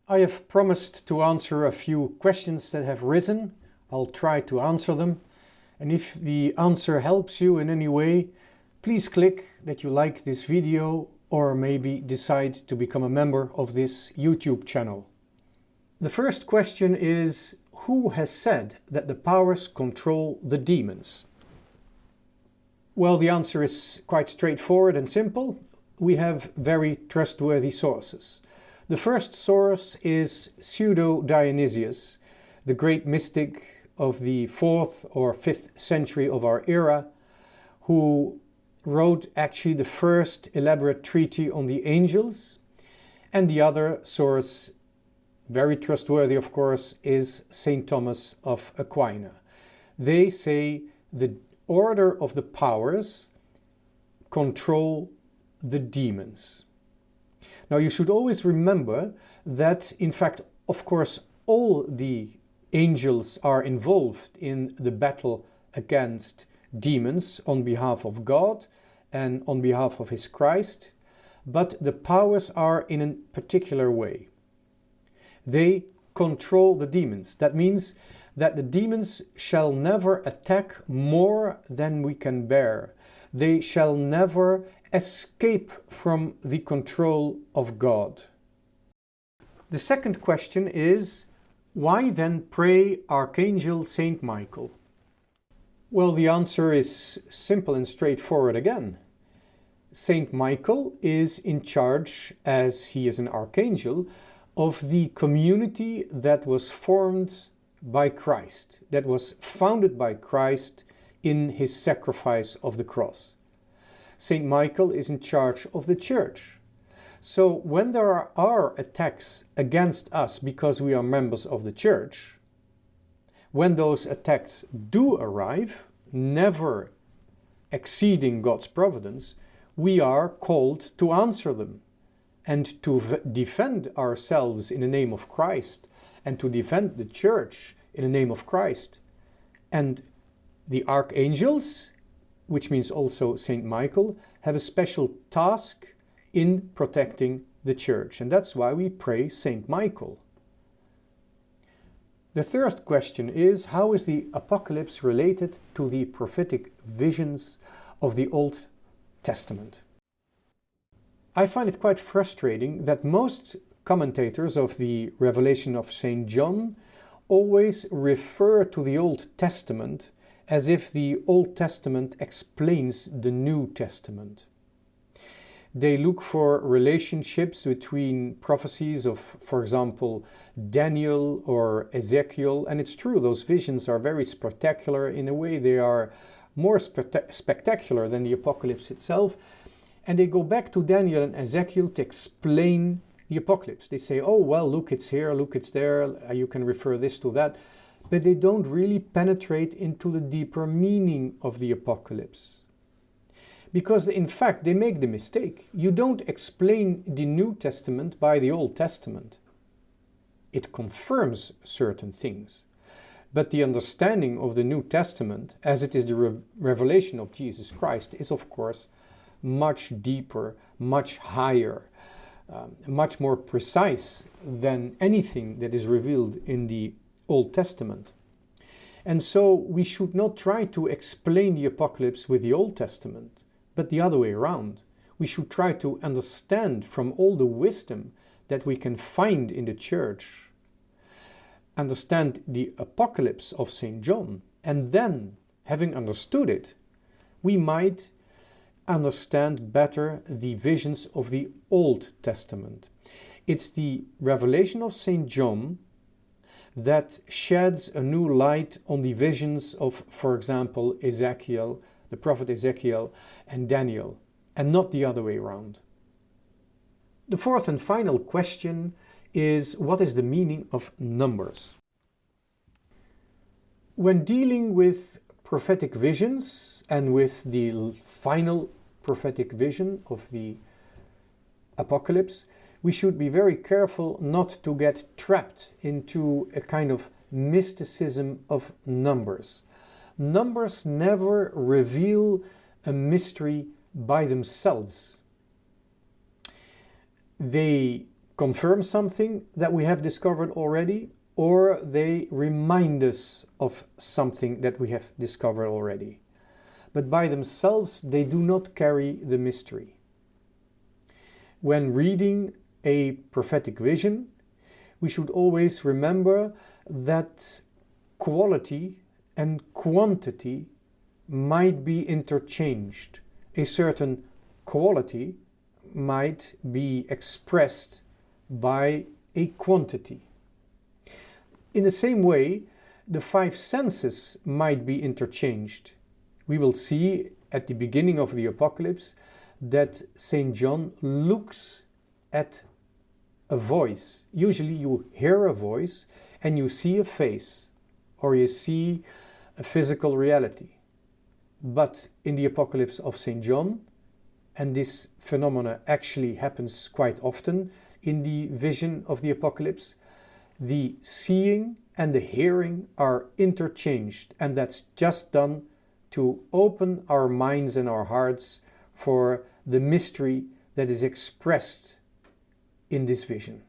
I have promised to answer a few questions that have risen. I'll try to answer them. And if the answer helps you in any way, please click that you like this video or maybe decide to become a member of this YouTube channel. The first question is, who has said that the powers control the demons? Well, the answer is quite straightforward and simple. We have very trustworthy sources. The first source is Pseudo-Dionysius, the great mystic of the 4th or 5th century of our era, who wrote actually the first elaborate treatise on the angels. And the other source, very trustworthy of course, is St. Thomas of Aquin. They say the order of the powers control the demons. Now you should always remember that in fact, of course, all the angels are involved in the battle against demons on behalf of God and on behalf of His Christ, but the powers are in a particular way. They control the demons. That means that the demons shall never attack more than we can bear. They shall never escape from the control of God. The second question is, why then pray Archangel Saint Michael? Well, the answer is simple and straightforward again. Saint Michael is in charge, as he is an archangel, of the community that was formed by Christ, that was founded by Christ in his sacrifice of the cross. Saint Michael is in charge of the church. So when there are attacks against us because we are members of the church, when those attacks do arrive, never exceeding God's providence, we are called to answer them and to defend ourselves in the name of Christ and to defend the church in the name of Christ. And the archangels, which means also Saint Michael, have a special task in protecting the church. And that's why we pray Saint Michael. The third question is, how is the apocalypse related to the prophetic visions of the Old Testament? I find it quite frustrating that most commentators of the Revelation of St. John always refer to the Old Testament as if the Old Testament explains the New Testament. They look for relationships between prophecies of, for example, Daniel or Ezekiel, and it's true, those visions are very spectacular. In a way, they are more spectacular than the apocalypse itself, and they go back to Daniel and Ezekiel to explain the apocalypse. They say, oh, well, look, it's here, look, it's there, you can refer this to that. But they don't really penetrate into the deeper meaning of the apocalypse. Because in fact, they make the mistake. You don't explain the New Testament by the Old Testament. It confirms certain things. But the understanding of the New Testament, as it is the revelation of Jesus Christ, is of course much deeper, much higher, much more precise than anything that is revealed in the Old Testament. And so we should not try to explain the apocalypse with the Old Testament, but the other way around. We should try to understand from all the wisdom that we can find in the church, understand the apocalypse of St. John, and then, having understood it, we might understand better the visions of the Old Testament. It's the revelation of St. John that sheds a new light on the visions of, for example, Ezekiel, the prophet Ezekiel, and Daniel, and not the other way around. The fourth and final question is, what is the meaning of numbers? When dealing with prophetic visions and with the final prophetic vision of the apocalypse, we should be very careful not to get trapped into a kind of mysticism of numbers. Numbers never reveal a mystery by themselves. They confirm something that we have discovered already, or they remind us of something that we have discovered already. But by themselves, they do not carry the mystery. When reading a prophetic vision, we should always remember that quality and quantity might be interchanged. A certain quality might be expressed by a quantity. In the same way, the 5 senses might be interchanged. We will see at the beginning of the Apocalypse that St. John looks at a voice. Usually you hear a voice and you see a face, or you see a physical reality. But in the Apocalypse of St. John, and this phenomena actually happens quite often in the vision of the Apocalypse, the seeing and the hearing are interchanged, and that's just done to open our minds and our hearts for the mystery that is expressed in this vision.